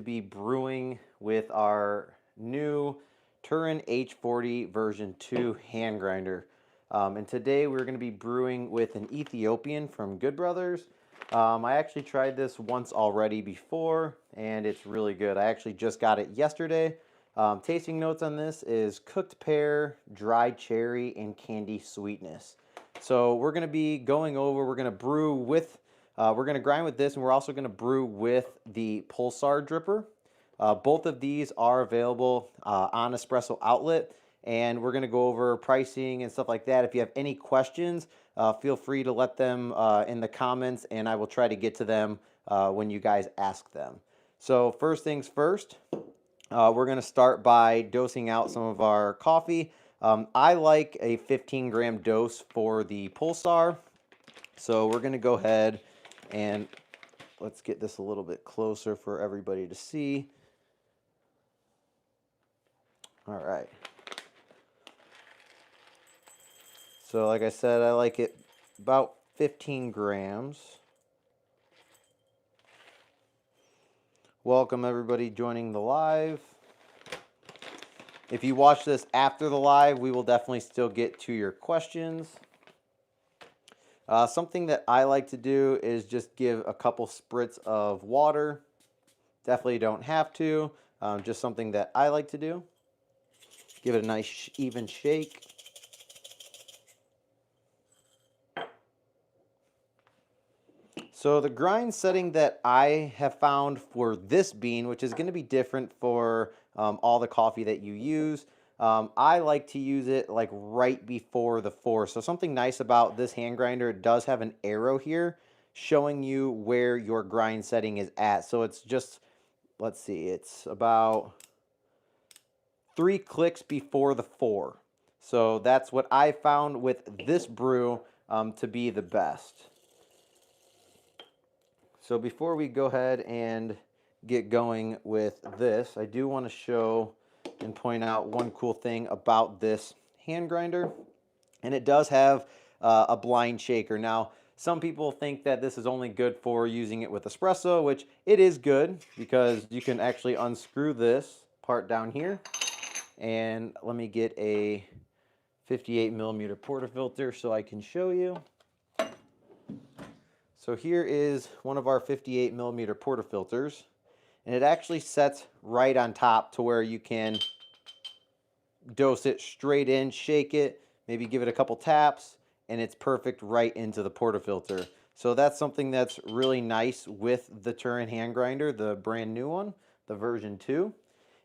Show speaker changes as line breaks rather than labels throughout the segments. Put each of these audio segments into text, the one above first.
be brewing with our new Turin H40 version 2 hand grinder. And today we're going to be brewing with an Ethiopian from Good Brothers. I actually tried this once already before, and it's really good. I actually just got it yesterday. Tasting notes on this is cooked pear, dried cherry, and candy sweetness. So we're going to be going over, we're going to brew with, we're going to grind with this, and we're also going to brew with the Pulsar dripper. Both of these are available on Espresso Outlet, and we're going to go over pricing and stuff like that. If you have any questions, feel free to let them in the comments, and I will try to get to them when you guys ask them. So first things first, we're going to start by dosing out some of our coffee. I like a 15-gram dose for the Pulsar, so we're going to go ahead and let's get this a little bit closer for everybody to see. All right. So like I said, I like it about 15 grams. Welcome everybody joining the live. If you watch this after the live, we will definitely still get to your questions. Something that I like to do is just give a couple spritz of water. Definitely don't have to, just something that I like to do. Give it a nice even shake. So the grind setting that I have found for this bean, which is going to be different for all the coffee that you use, I like to use it like right before the force. So something nice about this hand grinder, it does have an arrow here showing you where your grind setting is at. So it's just, let's see, it's about 3 clicks before the 4. So that's what I found with this brew to be the best. So before we go ahead and get going with this, I do want to show and point out one cool thing about this hand grinder. And it does have a blind shaker. Now, some people think that this is only good for using it with espresso, which it is good because you can actually unscrew this part down here. And let me get a 58 millimeter portafilter so I can show you. So here is one of our 58 millimeter portafilters, and it actually sets right on top to where you can dose it straight in, shake it, maybe give it a couple taps, and it's perfect right into the portafilter. So that's something that's really nice with the Turin hand grinder, the brand new one, the version 2.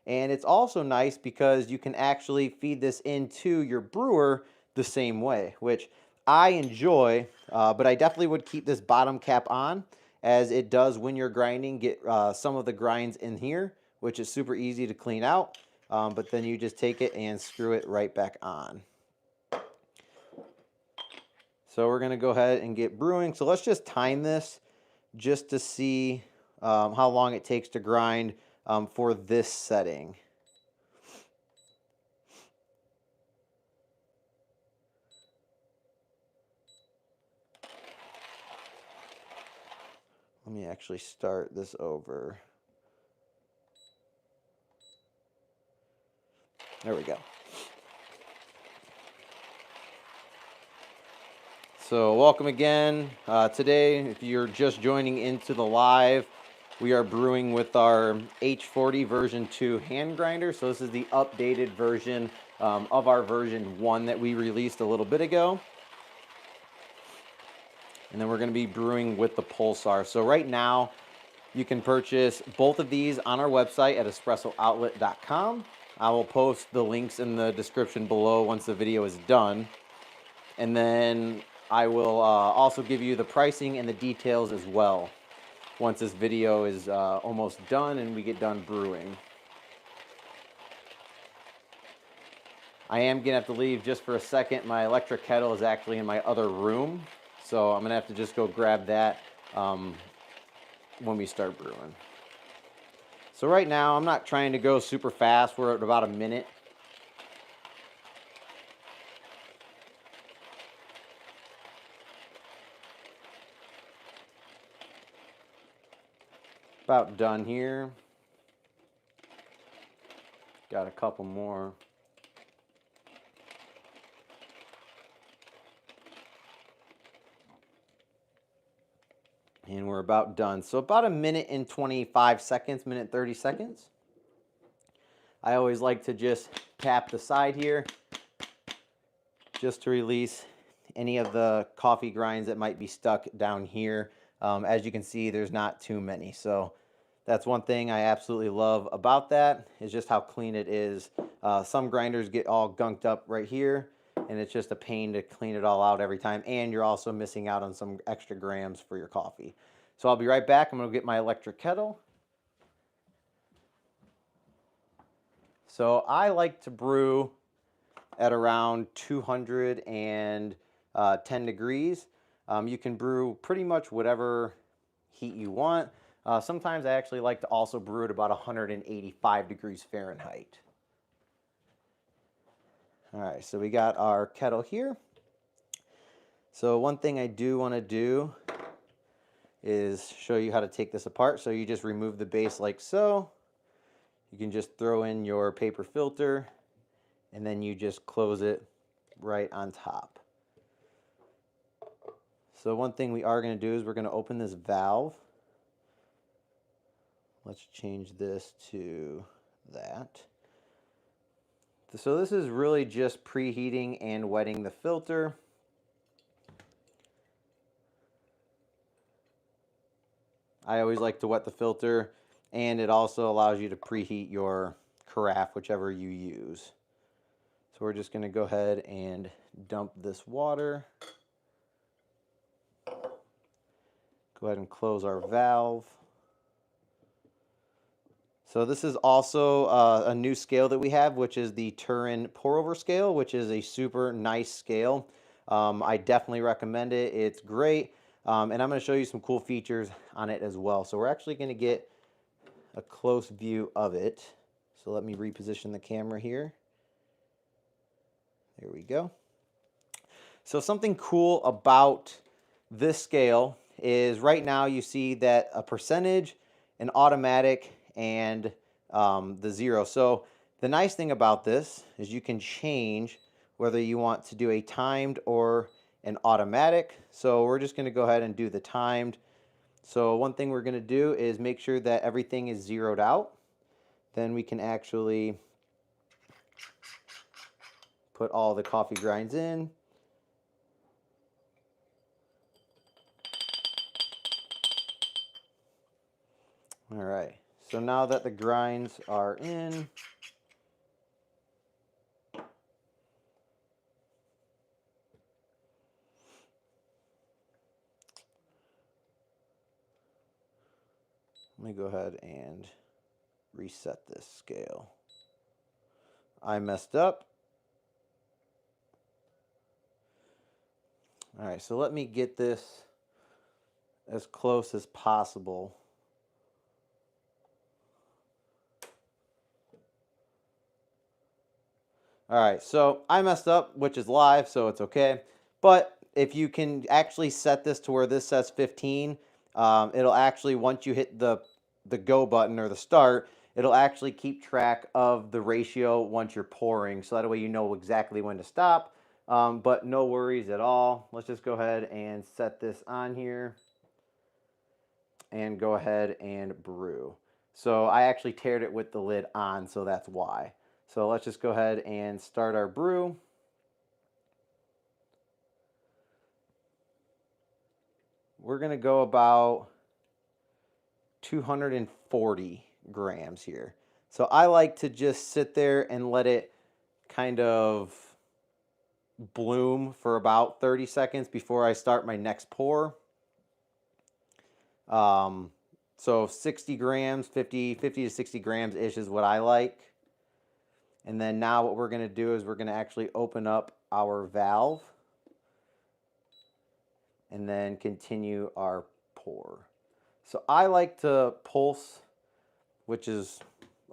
And it's also nice because you can actually feed this into your brewer the same way, which I enjoy, but I definitely would keep this bottom cap on, as it does when you're grinding get some of the grinds in here, which is super easy to clean out, but then you just take it and screw it right back on. So we're going to go ahead and get brewing. So let's just time this just to see how long it takes to grind for this setting. Let me actually start this over. There we go. So welcome again. Today, if you're just joining into the live, we are brewing with our H40 version 2 hand grinder. So this is the updated version of our version 1 that we released a little bit ago. And then we're going to be brewing with the Pulsar. So right now, you can purchase both of these on our website at espressooutlet.com. I will post the links in the description below once the video is done. And then I will also give you the pricing and the details as well once this video is almost done and we get done brewing. I am going to have to leave just for a second. My electric kettle is actually in my other room, so I'm going to have to just go grab that when we start brewing. So right now, I'm not trying to go super fast. We're at about a minute. About done here. Got a couple more. And we're about done. So about a minute and 25 seconds, minute 30 seconds. I always like to just tap the side here just to release any of the coffee grinds that might be stuck down here. As you can see, there's not too many. So that's one thing I absolutely love about that, is just how clean it is. Some grinders get all gunked up right here, and it's just a pain to clean it all out every time, and you're also missing out on some extra grams for your coffee. So I'll be right back. I'm going to get my electric kettle. So I like to brew at around 210 degrees. You can brew pretty much whatever heat you want. Sometimes I actually like to also brew at about 185 degrees Fahrenheit. All right, so we got our kettle here. So one thing I do want to do is show you how to take this apart. So you just remove the base like so. You can just throw in your paper filter, and then you just close it right on top. So one thing we are going to do is we're going to open this valve. Let's change this to that. So this is really just preheating and wetting the filter. I always like to wet the filter, and it also allows you to preheat your carafe, whichever you use. So we're just going to go ahead and dump this water. Go ahead and close our valve. So this is also a new scale that we have, which is the Turin pour over scale, which is a super nice scale. I definitely recommend it. It's great. And I'm going to show you some cool features on it as well. So we're actually going to get a close view of it. So let me reposition the camera here. There we go. So something cool about this scale is right now you see that a percentage, an automatic, and the zero. So the nice thing about this is you can change whether you want to do a timed or an automatic. So we're just going to go ahead and do the timed. So one thing we're going to do is make sure that everything is zeroed out. Then we can actually put all the coffee grinds in. All right, so now that the grinds are in, let me go ahead and reset this scale. I messed up. All right, so let me get this as close as possible. All right, so I messed up, which is live, so it's okay. But if you can actually set this to where this says 15, it'll actually, once you hit the go button or the start, it'll actually keep track of the ratio once you're pouring, so that way you know exactly when to stop. But no worries at all. Let's just go ahead and set this on here and go ahead and brew. So I actually teared it with the lid on, so that's why. So let's just go ahead and start our brew. We're going to go about 240 grams here. So I like to just sit there and let it kind of bloom for about 30 seconds before I start my next pour. So 60 grams, 50 to 60 grams ish is what I like. And then now what we're going to do is we're going to actually open up our valve and then continue our pour. So I like to pulse, which is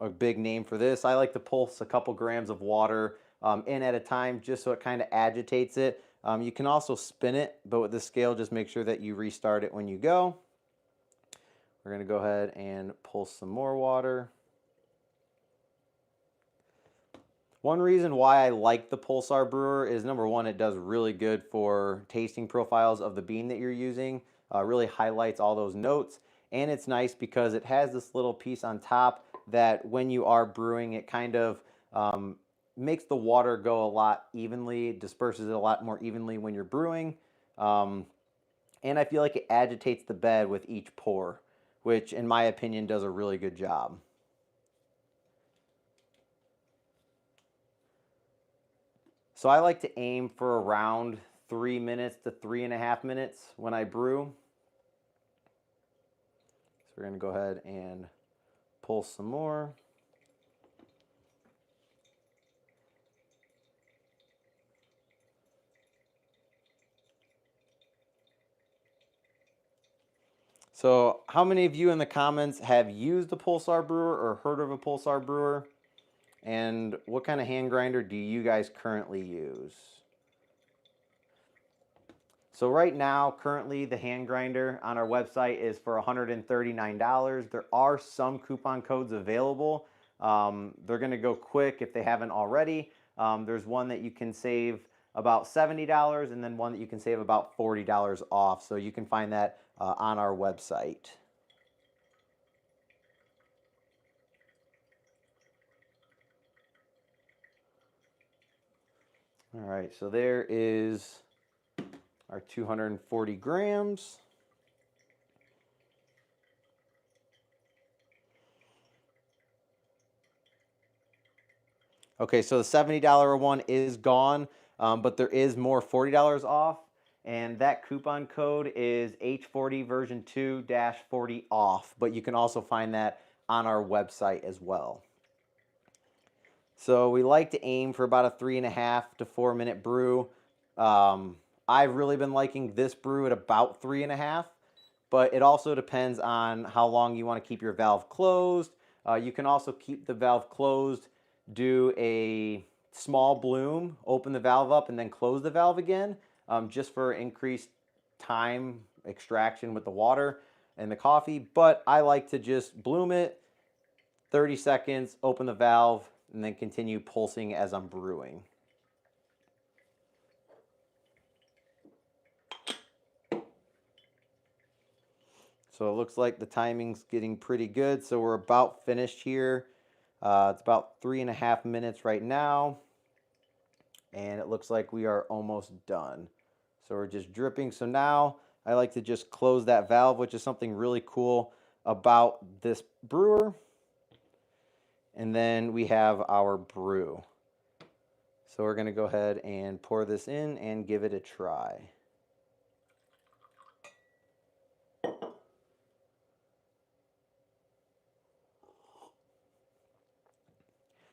a big name for this. I like to pulse a couple grams of water in at a time just so it kind of agitates it. You can also spin it, but with the scale, just make sure that you restart it when you go. We're going to go ahead and pulse some more water. One reason why I like the Pulsar brewer is number one, it does really good for tasting profiles of the bean that you're using. Really highlights all those notes. And it's nice because it has this little piece on top that when you are brewing, it kind of makes the water go a lot evenly, disperses it a lot more evenly when you're brewing. And I feel like it agitates the bed with each pour, which in my opinion does a really good job. So I like to aim for around 3 minutes to 3.5 minutes when I brew. So we're going to go ahead and pull some more. So how many of you in the comments have used a Pulsar brewer or heard of a Pulsar brewer? And what kind of hand grinder do you guys currently use? So right now, currently the hand grinder on our website is for $139. There are some coupon codes available. They're going to go quick if they haven't already. There's one that you can save about $70 and then one that you can save about $40 off. So you can find that on our website. All right, so there is our 240 grams. Okay, so the $70 one is gone, but there is more $40 off, and that coupon code is H40 version 2-40 off, but you can also find that on our website as well. So we like to aim for about a 3.5 to 4 minute brew. I've really been liking this brew at about 3.5, but it also depends on how long you want to keep your valve closed. You can also keep the valve closed, do a small bloom, open the valve up, and then close the valve again, just for increased time extraction with the water and the coffee. But I like to just bloom it, 30 seconds, open the valve, and then continue pulsing as I'm brewing. So it looks like the timing's getting pretty good. So we're about finished here. It's about 3.5 minutes right now. And it looks like we are almost done. So we're just dripping. So now I like to just close that valve, which is something really cool about this brewer. And then we have our brew. So we're going to go ahead and pour this in and give it a try.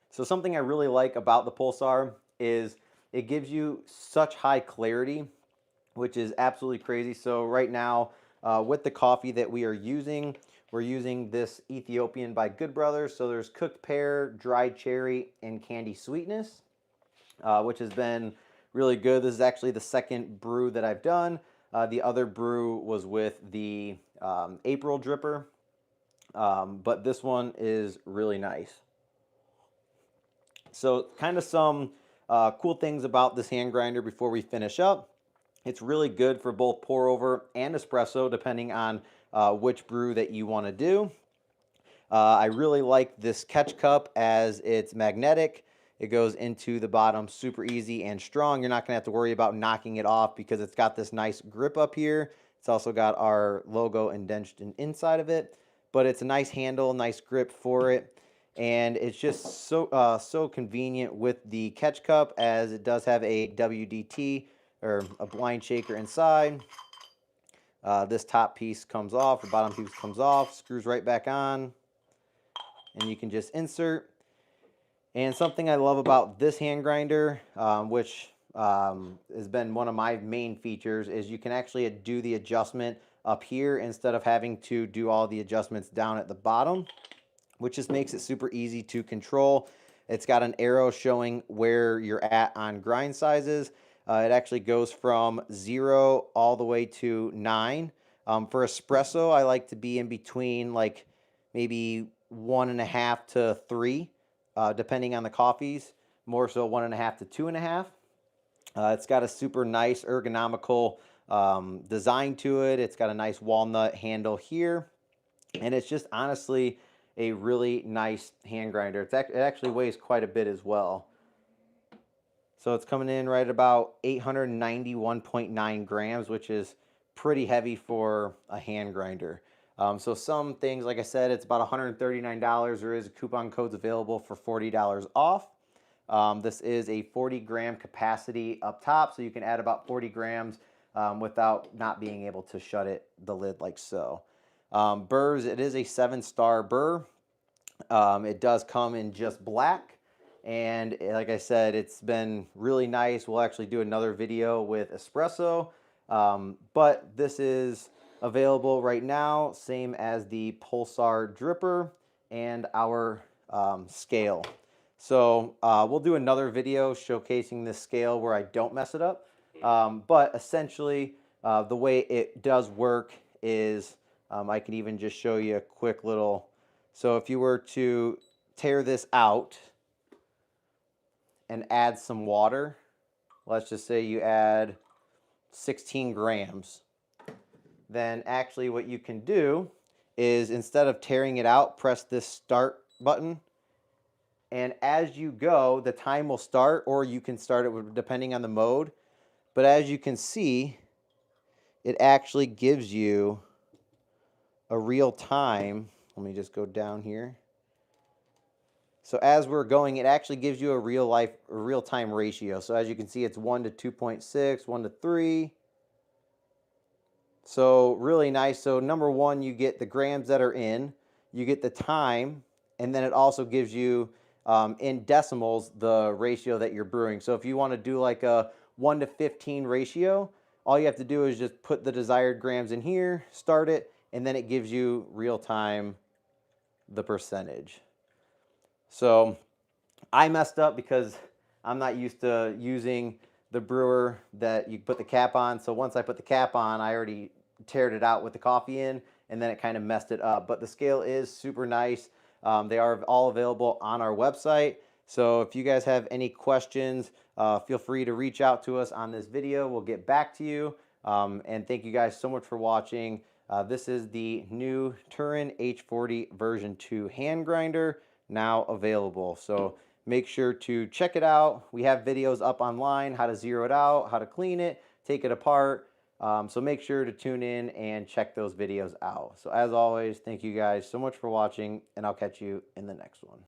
So something I really like about the Pulsar is it gives you such high clarity, which is absolutely crazy. So right now, with the coffee that we are using, we're using this Ethiopian by Good Brothers. So there's cooked pear, dried cherry, and candy sweetness, which has been really good. This is actually the second brew that I've done. The other brew was with the April dripper, but this one is really nice. So kind of some cool things about this hand grinder before we finish up. It's really good for both pour over and espresso, depending on which brew that you want to do. I really like this catch cup as it's magnetic. It goes into the bottom super easy and strong. You're not going to have to worry about knocking it off because it's got this nice grip up here. It's also got our logo indented inside of it, but it's a nice handle, nice grip for it. And it's just so convenient with the catch cup, as it does have a WDT or a blind shaker inside. This top piece comes off, the bottom piece comes off, screws right back on, and you can just insert. And something I love about this hand grinder, which has been one of my main features, is you can actually do the adjustment up here instead of having to do all the adjustments down at the bottom, which just makes it super easy to control. It's got an arrow showing where you're at on grind sizes. It actually goes from 0 all the way to 9. For espresso, I like to be in between like maybe 1.5 to 3, depending on the coffees. more so 1.5 to 2.5. It's got a super nice ergonomical design to it. It's got a nice walnut handle here, and it's just honestly a really nice hand grinder. It actually weighs quite a bit as well. So it's coming in right about 891.9 grams, which is pretty heavy for a hand grinder. So some things, like I said, it's about $139. There is coupon codes available for $40 off. This is a 40-gram capacity up top, so you can add about 40 grams without not being able to shut the lid like so. Burrs, it is a 7-star Burr. It does come in just black, and like I said, it's been really nice. We'll actually do another video with espresso, but this is available right now, same as the Pulsar dripper and our scale. So we'll do another video showcasing this scale where I don't mess it up, but essentially the way it does work is I can even just show you a quick little. So if you were to tear this out and add some water, let's just say you add 16 grams, then actually what you can do is, instead of tearing it out, press this start button, and as you go, the time will start, or you can start it depending on the mode. But as you can see, it actually gives you a real time. Let me just go down here. So as we're going, it actually gives you a real time ratio. So as you can see, it's 1 to 2.6, 1 to 3. So really nice. So number one, you get the grams that are in, you get the time, and then it also gives you in decimals the ratio that you're brewing. So if you want to do like a 1 to 15 ratio, all you have to do is just put the desired grams in here, start it, and then it gives you real time the percentage. So I messed up because I'm not used to using the brewer that you put the cap on. So once I put the cap on, I already teared it out with the coffee in, and then it kind of messed it up. But the scale is super nice. They are all available on our website. So if you guys have any questions, feel free to reach out to us on this video. We'll get back to you. And thank you guys so much for watching. This is the new Turin H40 version 2 hand grinder, now available. So make sure to check it out. We have videos up online, how to zero it out, how to clean it, take it apart. So make sure to tune in and check those videos out. So as always, thank you guys so much for watching, and I'll catch you in the next one.